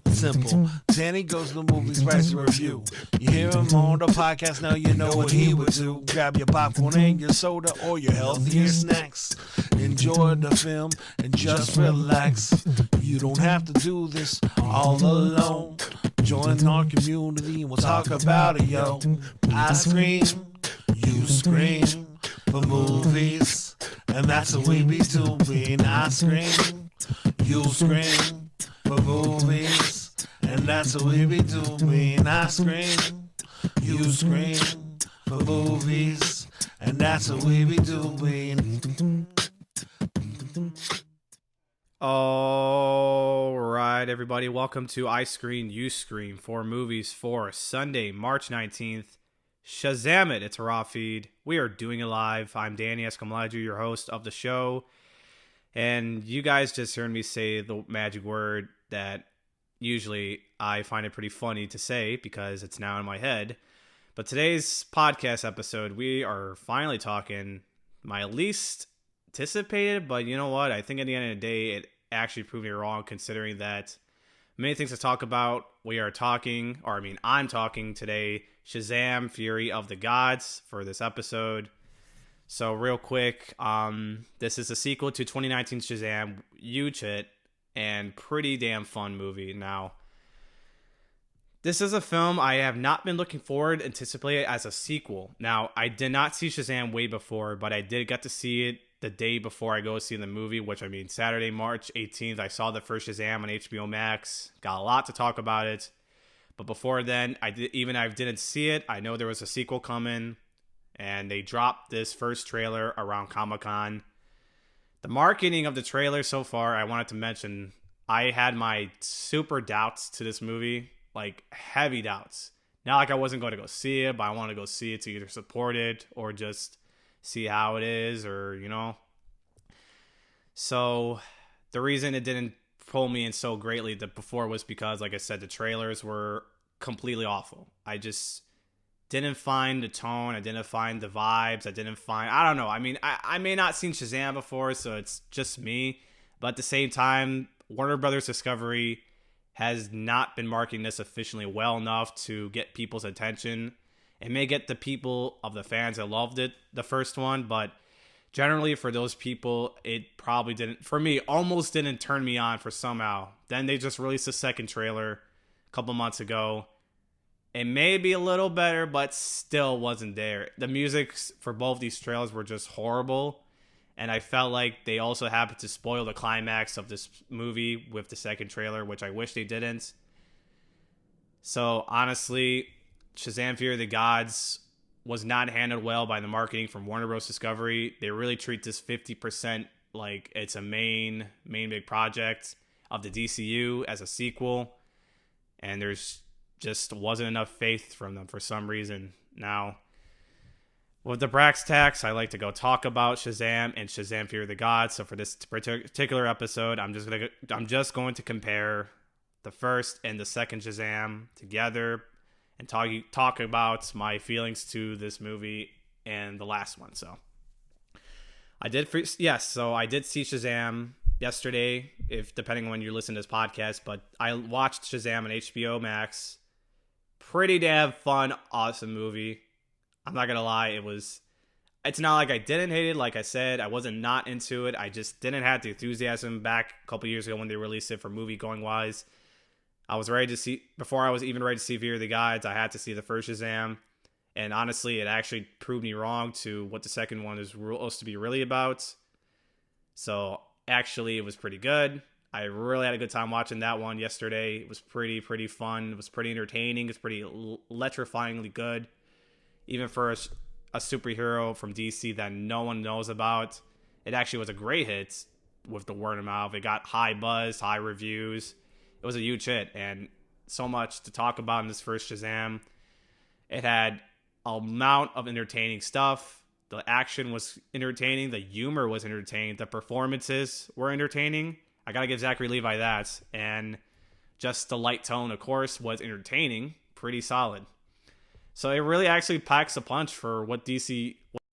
Simple. Danny goes to the movies, writes a review. You hear him on the podcast, now you know what he would do. Grab your popcorn and your soda or your healthier snacks. Enjoy the film and just relax. You don't have to do this all alone. Join our community and we'll talk about it, yo. I scream, you scream for movies, and that's what we be doing. I scream, you scream for movies, and that's what we be doing. I scream, you scream for movies, and that's what we be doing. All right, everybody, welcome to I Screen, You Scream for movies for Sunday, March 19th. Shazam it, it's a raw feed. We are doing it live. I'm Danny Escamilado, your host of the show. And you guys just heard me say the magic word that usually I find it pretty funny to say because it's now in my head. But today's podcast episode, we are finally talking my least anticipated, but you know what? I think at the end of the day, it actually proved me wrong considering that many things to talk about. I'm talking today Shazam Fury of the Gods for this episode. So real quick, this is a sequel to 2019's Shazam, huge hit, and pretty damn fun movie. Now, this is a film I have not been looking forward to anticipate as a sequel. Now, I did not see Shazam way before, but I did get to see it the day before I go see the movie, Saturday, March 18th, I saw the first Shazam on HBO Max. Got a lot to talk about it. But before then, I didn't see it. I know there was a sequel coming, and they dropped this first trailer around Comic-Con. The marketing of the trailer so far, I wanted to mention, I had my super doubts to this movie, like heavy doubts. Not like I wasn't going to go see it, but I want to go see it to either support it or just see how it is, or, you know. So the reason it didn't pull me in so greatly before was because, like I said, the trailers were completely awful. I just didn't find the tone. I didn't find the vibes. I don't know. I mean, I may not seen Shazam before, so it's just me. But at the same time, Warner Brothers Discovery has not been marketing this efficiently well enough to get people's attention. It may get the people of the fans that loved it, the first one, but generally for those people, it probably didn't, for me, almost didn't turn me on for somehow. Then they just released a second trailer a couple months ago. It may be a little better, but still wasn't there. The music for both these trailers were just horrible, and I felt like they also happened to spoil the climax of this movie with the second trailer, which I wish they didn't. So honestly, Shazam Fury of the Gods was not handled well by the marketing from Warner Bros. Discovery. They really treat this 50% like it's a main big project of the DCU as a sequel. And there's just wasn't enough faith from them for some reason. Now, with the brass tacks, I like to go talk about Shazam and Shazam Fury of the Gods. So for this particular episode, I'm just going to compare the first and the second Shazam together and talk about my feelings to this movie and the last one. So I did see Shazam yesterday, if depending on when you listen to this podcast, but I watched Shazam on HBO Max. Pretty damn fun, awesome movie. I'm not gonna lie, it's not like I didn't hate it. Like I said, I wasn't not into it. I just didn't have the enthusiasm back a couple years ago when they released it for movie going wise. I was ready to see, before I was even ready to see Fury of the Gods, I had to see the first Shazam. And honestly, it actually proved me wrong to what the second one is supposed to be really about. So actually, it was pretty good. I really had a good time watching that one yesterday. It was pretty fun. It was pretty entertaining. It's pretty electrifyingly good. Even for a superhero from DC that no one knows about. It actually was a great hit with the word of mouth. It got high buzz, high reviews. It was a huge hit, and so much to talk about in this first Shazam. It had an amount of entertaining stuff. The action was entertaining. The humor was entertaining. The performances were entertaining. I gotta give Zachary Levi that. And just the light tone, of course, was entertaining. Pretty solid. So it really actually packs a punch for what the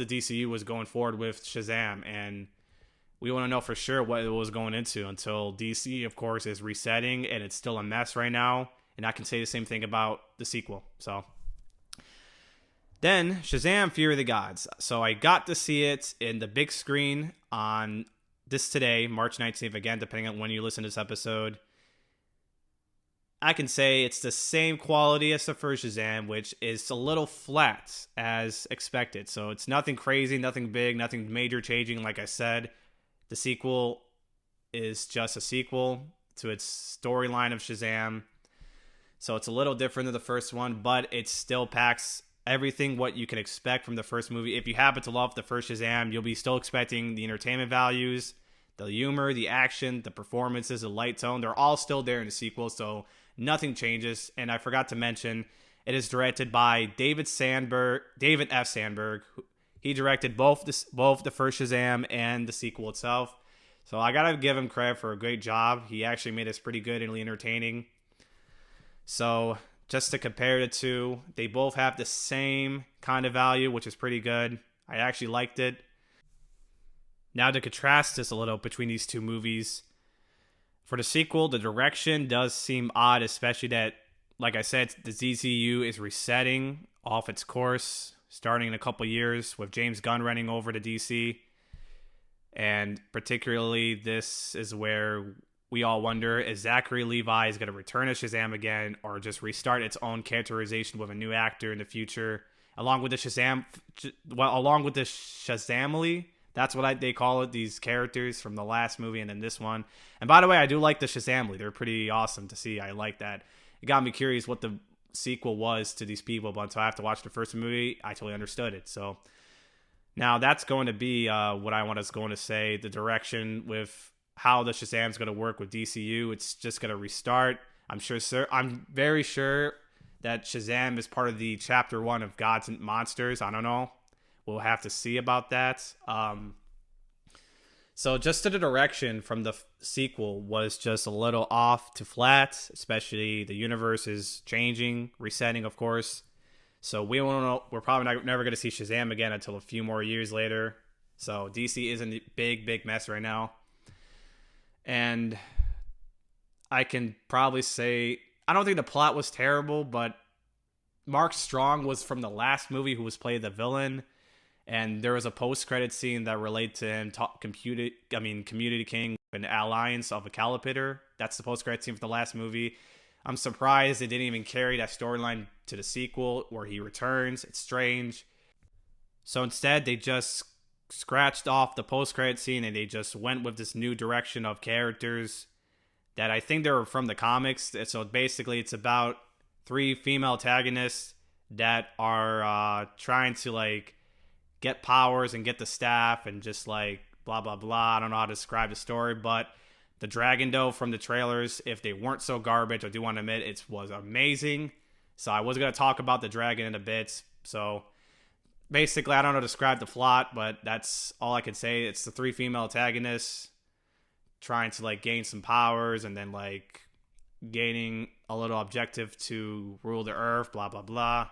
DCU was going forward with Shazam. And we want to know for sure what it was going into until DC, of course, is resetting, and it's still a mess right now. And I can say the same thing about the sequel. So then Shazam Fury of the Gods. So I got to see it in the big screen on this today, March 19th, again, depending on when you listen to this episode. I can say it's the same quality as the first Shazam, which is a little flat as expected. So it's nothing crazy, nothing big, nothing major changing. Like I said, the sequel is just a sequel to its storyline of Shazam. So it's a little different than the first one, but it still packs everything what you can expect from the first movie. If you happen to love the first Shazam, you'll be still expecting the entertainment values, the humor, the action, the performances, the light tone. They're all still there in the sequel, so nothing changes. And I forgot to mention, it is directed by David F. Sandberg. He directed both the first Shazam and the sequel itself. So I gotta give him credit for a great job. He actually made this pretty good and entertaining. So just to compare the two, they both have the same kind of value, which is pretty good. I actually liked it. Now to contrast this a little between these two movies, for the sequel, the direction does seem odd, especially that, like I said, the DCU is resetting off its course, starting in a couple years with James Gunn running over to DC. And particularly, this is where we all wonder, is Zachary Levi is going to return as Shazam again, or just restart its own characterization with a new actor in the future, along with the Shazamily. That's what they call it, these characters from the last movie and then this one. And by the way, I do like the Shazamily. They're pretty awesome to see. I like that. It got me curious what the sequel was to these people, but until I have to watch the first movie, I totally understood it. So now that's going to be what I was going to say, the direction with how the Shazam's going to work with DCU. It's just going to restart. I'm very sure that Shazam is part of the chapter 1 of Gods and Monsters. I don't know. We'll have to see about that. So just to the direction from the sequel was just a little off to flat, especially the universe is changing, resetting, of course. So we won't know. We're probably never going to see Shazam again until a few more years later. So DC is in a big mess right now. And I can probably say, I don't think the plot was terrible, but Mark Strong was from the last movie who was played the villain. And there was a post-credit scene that related to him Community King and Alliance of a Calipator. That's the post-credit scene for the last movie. I'm surprised they didn't even carry that storyline to the sequel where he returns. It's strange. So instead, they just scratched off the post-credit scene and they just went with this new direction of characters that I think they were from the comics. So basically, it's about 3 female antagonists that are trying to get powers and get the staff and just blah blah blah. I don't know how to describe the story, but the Dragon Doe from the trailers, if they weren't so garbage, I do want to admit it was amazing. So I was going to talk about the dragon in a bit. So basically, I don't know how to describe the plot, but that's all I can say. It's the 3 female antagonists trying to gain some powers and then gaining a little objective to rule the earth, blah blah blah.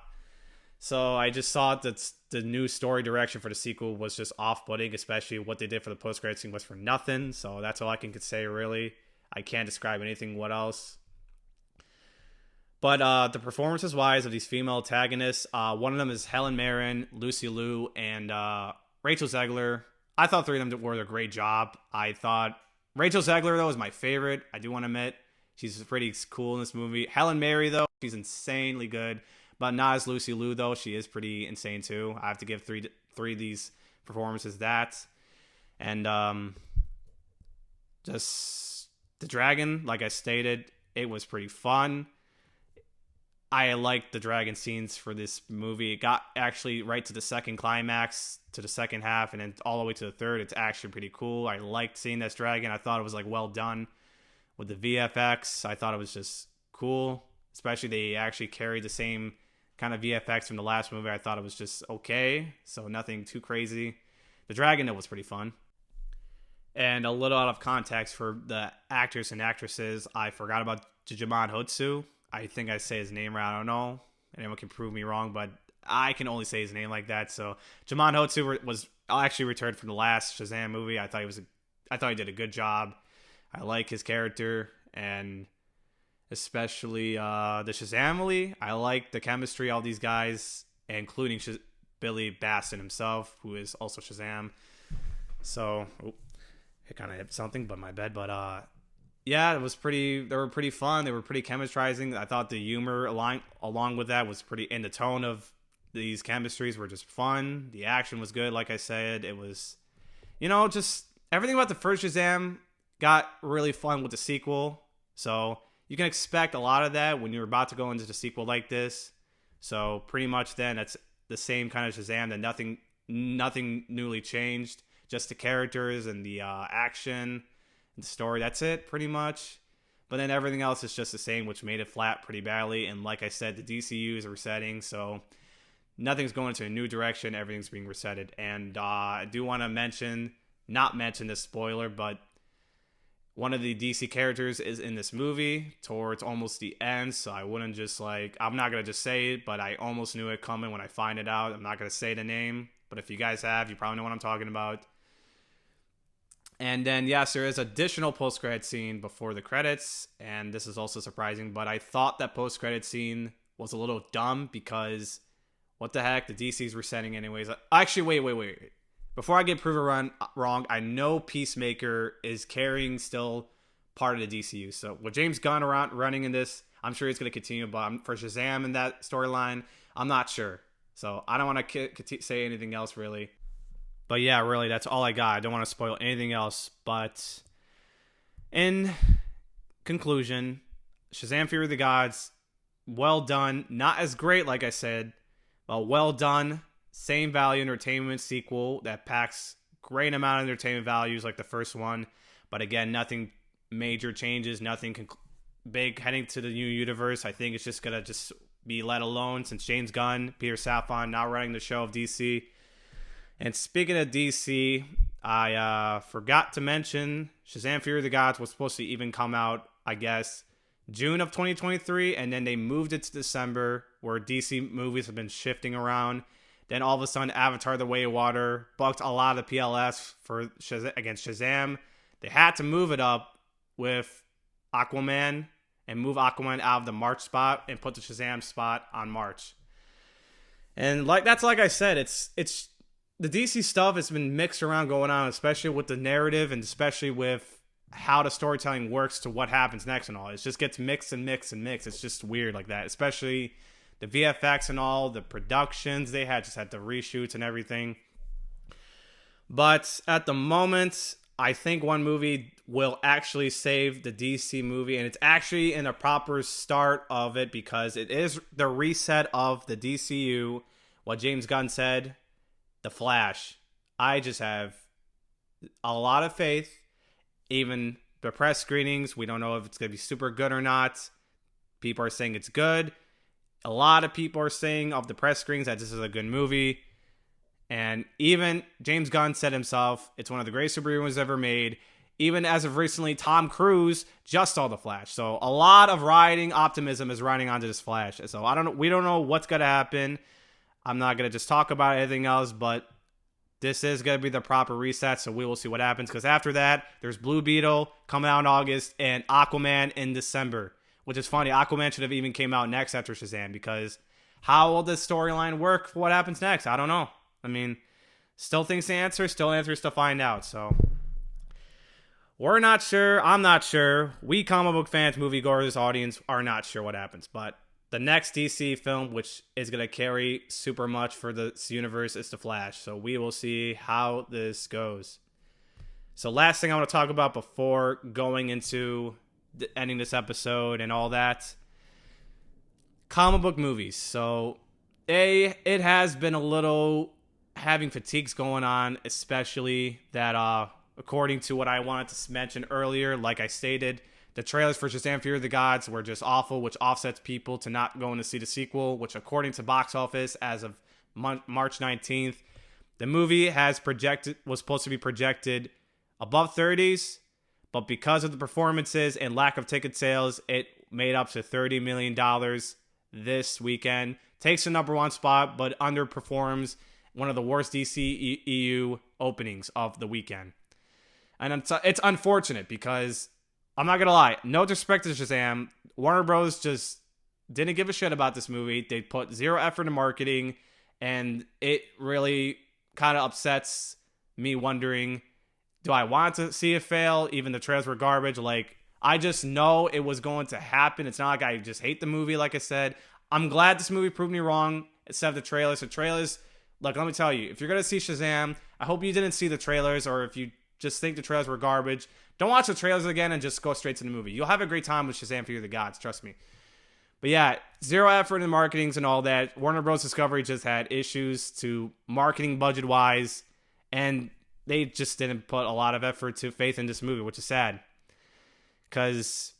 So I just thought that the new story direction for the sequel was just off-putting, especially what they did for the post-credit scene was for nothing. So that's all I can say, really. I can't describe anything what else. But the performances-wise of these female antagonists, one of them is Helen Mirren, Lucy Liu, and Rachel Zegler. I thought 3 of them were a great job. I thought Rachel Zegler, though, is my favorite. I do want to admit. She's pretty cool in this movie. Helen Mirren, though, she's insanely good. But not as Lucy Liu, though. She is pretty insane, too. I have to give three of these performances that. And just the dragon, like I stated, it was pretty fun. I liked the dragon scenes for this movie. It got actually right to the second climax, to the second half, and then all the way to the third. It's actually pretty cool. I liked seeing this dragon. I thought it was well done with the VFX. I thought it was just cool. Especially they actually carried the same kind of VFX from the last movie. I thought it was just okay, so nothing too crazy. The dragon, though, was pretty fun. And a little out of context for the actors and actresses, I forgot about Djimon Hounsou. I think I say his name right. I don't know. Anyone can prove me wrong, but I can only say his name like that. So Djimon Hounsou was actually returned from the last Shazam movie. I thought he was thought he did a good job. I like his character, and especially the Shazamily. I like the chemistry of all these guys, including Billy Batson himself, who is also Shazam. So, I kind of hit something, but my bad. But yeah, it was pretty. They were pretty fun. They were pretty chemistrizing. I thought the humor along with that was pretty in the tone of these chemistries were just fun. The action was good. Like I said, it was, just everything about the first Shazam got really fun with the sequel. So you can expect a lot of that when you're about to go into the sequel like this. So pretty much then that's the same kind of Shazam. That nothing newly changed. Just the characters and the action and the story. That's it, pretty much. But then everything else is just the same, which made it flat pretty badly. And like I said, the DCU is resetting, so nothing's going into a new direction. Everything's being resetted. And I do want to not mention this spoiler, but one of the DC characters is in this movie towards almost the end. So I wouldn't just I'm not going to just say it, but I almost knew it coming when I find it out. I'm not going to say the name, but if you guys have, you probably know what I'm talking about. And then, yes, there is additional post-credit scene before the credits, and this is also surprising, but I thought that post-credit scene was a little dumb because, what the heck, the DC's resetting anyways. Actually, wait. Before I get proven wrong, I know Peacemaker is carrying still part of the DCU. So with James Gunn running in this, I'm sure he's going to continue, but for Shazam in that storyline, I'm not sure. So I don't want to say anything else, really. But yeah, really, that's all I got. I don't want to spoil anything else. But in conclusion, Shazam Fury of the Gods, well done. Not as great, like I said, but well done. Same value entertainment sequel that packs great amount of entertainment values like the first one. But again, nothing major changes, nothing big heading to the new universe. I think it's just going to just be let alone since James Gunn, Peter Safran, now running the show of DC. And speaking of DC, I forgot to mention Shazam Fury of the Gods was supposed to even come out, I guess, June of 2023, and then they moved it to December, where DC movies have been shifting around. Then all of a sudden, Avatar: The Way of Water bucked a lot of the PLS against Shazam. They had to move it up with Aquaman and move Aquaman out of the March spot and put the Shazam spot on March. And like I said, it's the DC stuff has been mixed around going on, especially with the narrative and especially with how the storytelling works to what happens next and all. It just gets mixed and mixed and mixed. It's just weird like that, especially the VFX and all, the productions they just had the reshoots and everything. But at the moment, I think one movie will actually save the DC movie, and it's actually in a proper start of it because it is the reset of the DCU. What James Gunn said, The Flash. I just have a lot of faith. Even the press screenings, we don't know if it's going to be super good or not. People are saying it's good. A lot of people are saying of the press screenings that this is a good movie. And even James Gunn said himself, it's one of the greatest superheroes ever made. Even as of recently, Tom Cruise just saw The Flash. So a lot of optimism is riding onto this Flash. So we don't know what's going to happen. I'm not going to just talk about anything else, but this is going to be the proper reset, so we will see what happens. Because after that, there's Blue Beetle coming out in August and Aquaman in December. Which is funny, Aquaman should have even came out next after Shazam, because how will this storyline work for what happens next? I don't know. I mean, still things to answer, still answers to find out. So we're not sure. I'm not sure. We comic book fans, moviegoers, audience are not sure what happens. But the next DC film, which is going to carry super much for this universe, is The Flash. So we will see how this goes. So last thing I want to talk about before going into ending this episode and all that. Comic book movies. So it has been a little having fatigues going on, especially that according to what I wanted to mention earlier, like I stated, the trailers for Shazam Fury of the Gods were just awful, which offsets people to not going to see the sequel, which according to box office as of March 19th, the movie was supposed to be projected above 30s, but because of the performances and lack of ticket sales, it made up to $30 million this weekend. Takes the number one spot, but underperforms one of the worst DCEU openings of the weekend. And it's unfortunate because I'm not going to lie. No disrespect to Shazam. Warner Bros. Just didn't give a shit about this movie. They put zero effort in marketing. And it really kind of upsets me wondering, do I want to see it fail? Even the trailers were garbage. Like, I just know it was going to happen. It's not like I just hate the movie, like I said. I'm glad this movie proved me wrong, except the trailers. The trailers, look, let me tell you, if you're going to see Shazam, I hope you didn't see the trailers, or if you just think the trailers were garbage, don't watch the trailers again and just go straight to the movie. You'll have a great time with Shazam Fury of the Gods, trust me. But yeah, zero effort in marketings and all that. Warner Bros. Discovery just had issues to marketing budget-wise, and they just didn't put a lot of effort to faith in this movie, which is sad. Because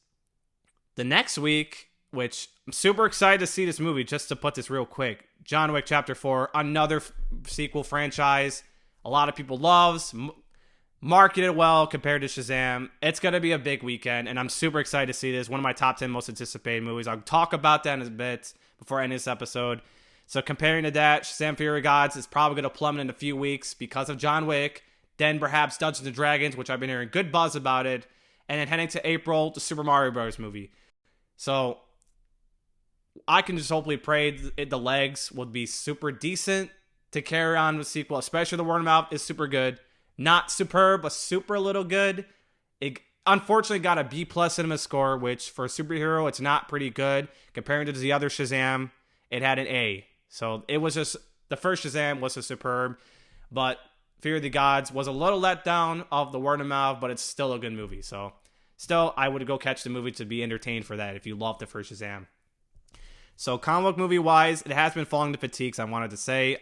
the next week, which I'm super excited to see this movie, just to put this real quick, John Wick Chapter 4, another sequel franchise a lot of people loves, marketed well compared to Shazam. It's going to be a big weekend, and I'm super excited to see this. One of my top 10 most anticipated movies. I'll talk about that in a bit before I end this episode. So comparing to that, Shazam Fury of Gods is probably going to plummet in a few weeks because of John Wick. Then perhaps Dungeons & Dragons, which I've been hearing good buzz about it. And then heading to April, the Super Mario Bros. Movie. So I can just hopefully pray the legs will be super decent to carry on the sequel, especially the word of mouth is super good. Not superb, but super little good. It unfortunately got a B+ cinema score, which for a superhero, it's not pretty good. Comparing to the other Shazam, it had an A. So it was just, the first Shazam was a superb, but Fear of the Gods was a little let down of the word of mouth, but it's still a good movie. So still, I would go catch the movie to be entertained for that if you loved the first Shazam. So comic book movie-wise, it has been falling to fatigues, I wanted to say.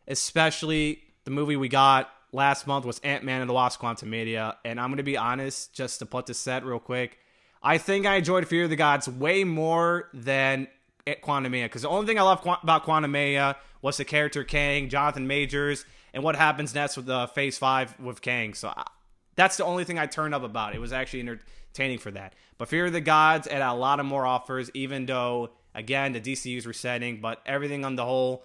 Especially the movie we got last month was Ant-Man and the Wasp: Quantumania. And I'm going to be honest, just to put this set real quick, I think I enjoyed Fear of the Gods way more than Quantumania. Because the only thing I love about Quantumania was the character Kang, Jonathan Majors, and what happens next with the Phase 5 with Kang. So that's the only thing I turned up about. It was actually entertaining for that. But Fear of the Gods had a lot of more offers, even though, again, the DCU's resetting, but everything on the whole,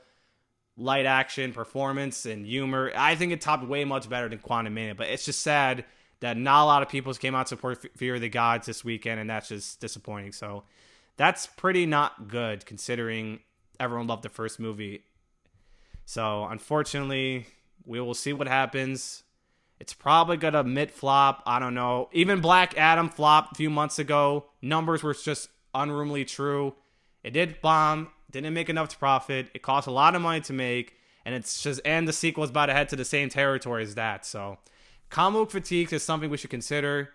light action, performance, and humor, I think it topped way much better than Quantumania. But it's just sad that not a lot of people came out to support Fear of the Gods this weekend, and that's just disappointing. So that's pretty not good, considering everyone loved the first movie. So unfortunately, we will see what happens. It's probably going to mid-flop. I don't know. Even Black Adam flopped a few months ago. Numbers were just unruly true. It did bomb. Didn't make enough to profit. It cost a lot of money to make. And the sequel is about to head to the same territory as that. So comic book fatigue is something we should consider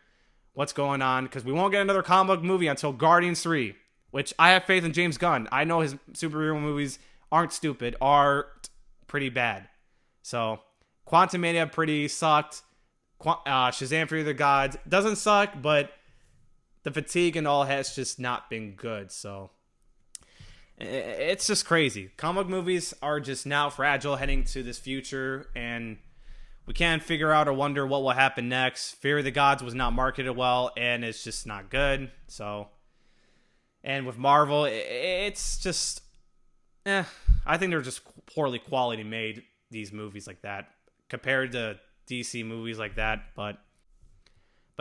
what's going on. Because we won't get another comic book movie until Guardians 3. Which I have faith in James Gunn. I know his superhero movies aren't stupid. Are pretty bad. So Quantumania pretty sucked. Shazam Fury of the Gods doesn't suck, but the fatigue and all has just not been good. So it's just crazy. Comic movies are just now fragile heading to this future, and we can't figure out or wonder what will happen next. Fear of the Gods was not marketed well, and it's just not good. So, and with Marvel, it's just, I think they're just poorly quality made, these movies like that, compared to DC movies like that. But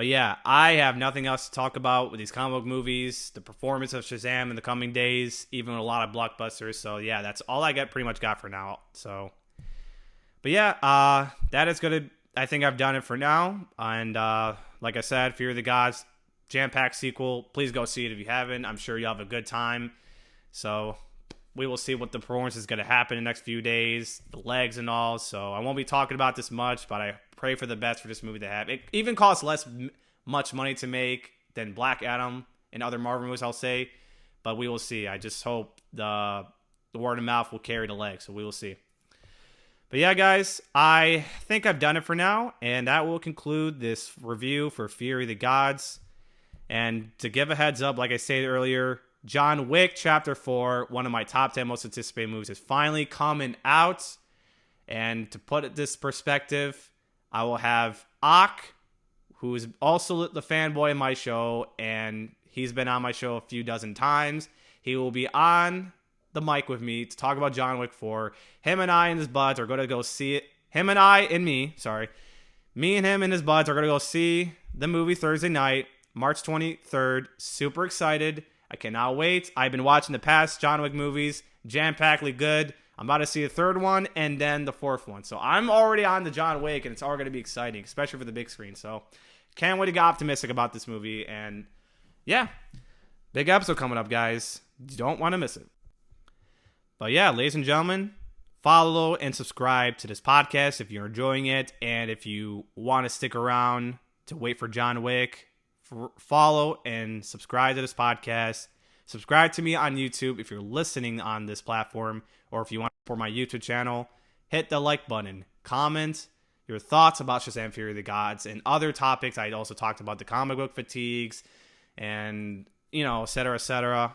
yeah, I have nothing else to talk about with these comic book movies, the performance of Shazam in the coming days, even with a lot of blockbusters. So yeah, that's all I pretty much got for now. So, but yeah, that is gonna, I think I've done it for now. And like I said, Fear of the Gods, jam-packed sequel. Please go see it if you haven't. I'm sure you'll have a good time. So we will see what the performance is going to happen in the next few days, the legs and all. So I won't be talking about this much, but I pray for the best for this movie to have. It even costs much money to make than Black Adam and other Marvel movies, I'll say. But we will see. I just hope the word of mouth will carry the legs. So we will see. But yeah, guys, I think I've done it for now. And that will conclude this review for Fury of the Gods. And to give a heads up, like I said earlier, John Wick Chapter 4, one of my top 10 most anticipated movies, is finally coming out. And to put it this perspective, I will have Ak, who is also the fanboy in my show, and he's been on my show a few dozen times. He will be on the mic with me to talk about John Wick 4. Him and I and his buds are going to go see it. Him and I and me, sorry. Me and him and his buds are going to go see the movie Thursday night, March 23rd. Super excited. I cannot wait. I've been watching the past John Wick movies, jam-packedly good. I'm about to see the third one and then the fourth one. So I'm already on the John Wick, and it's already going to be exciting, especially for the big screen. So can't wait to get optimistic about this movie. And yeah, big episode coming up, guys. You don't want to miss it. But yeah, ladies and gentlemen, follow and subscribe to this podcast if you're enjoying it. And if you want to stick around to wait for John Wick, follow and subscribe to this podcast. Subscribe to me on YouTube if you're listening on this platform, or if you want to support my YouTube channel, hit the like button. Comment your thoughts about Shazam Fury of the Gods and other topics. I also talked about the comic book fatigues and, et cetera, et cetera.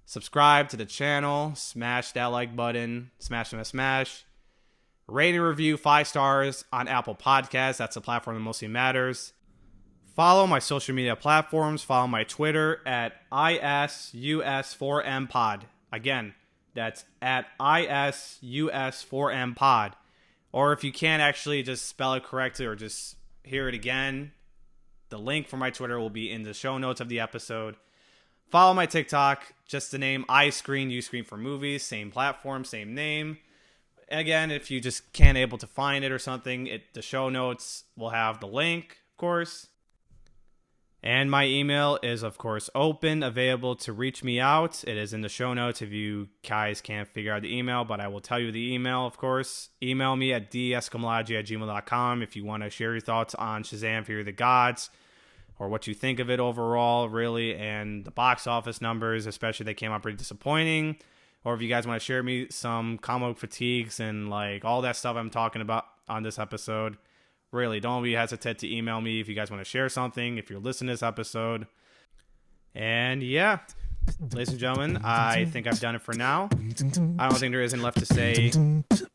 Subscribe to the channel. Smash that like button. Smash, smash, smash. Rate and review 5 stars on Apple Podcasts. That's the platform that mostly matters. Follow my social media platforms. Follow my Twitter at ISUS4MPod. Again, that's at ISUS4MPod. Or if you can't actually just spell it correctly or just hear it again, the link for my Twitter will be in the show notes of the episode. Follow my TikTok, just the name I Screen, You Screen for Movies. Same platform, same name. Again, if you just can't able to find it or something, the show notes will have the link, of course. And my email is, of course, open, available to reach me out. It is in the show notes if you guys can't figure out the email, but I will tell you the email, of course. Email me at dscamalaji@gmail.com if you want to share your thoughts on Shazam Fury of the Gods, or what you think of it overall, really, and the box office numbers, especially they came out pretty disappointing. Or if you guys want to share me some comic book fatigues and like all that stuff I'm talking about on this episode. Really, don't be hesitant to email me if you guys want to share something, if you're listening to this episode. And yeah, ladies and gentlemen, I think I've done it for now. I don't think there isn't left to say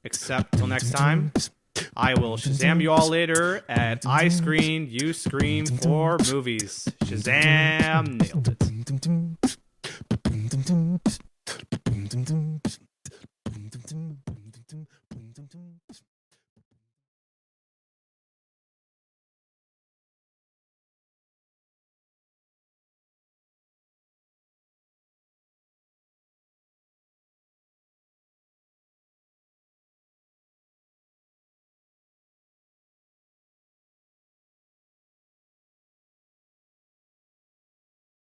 except till next time. I will Shazam you all later at I Screen, You Scream for Movies. Shazam, nailed it.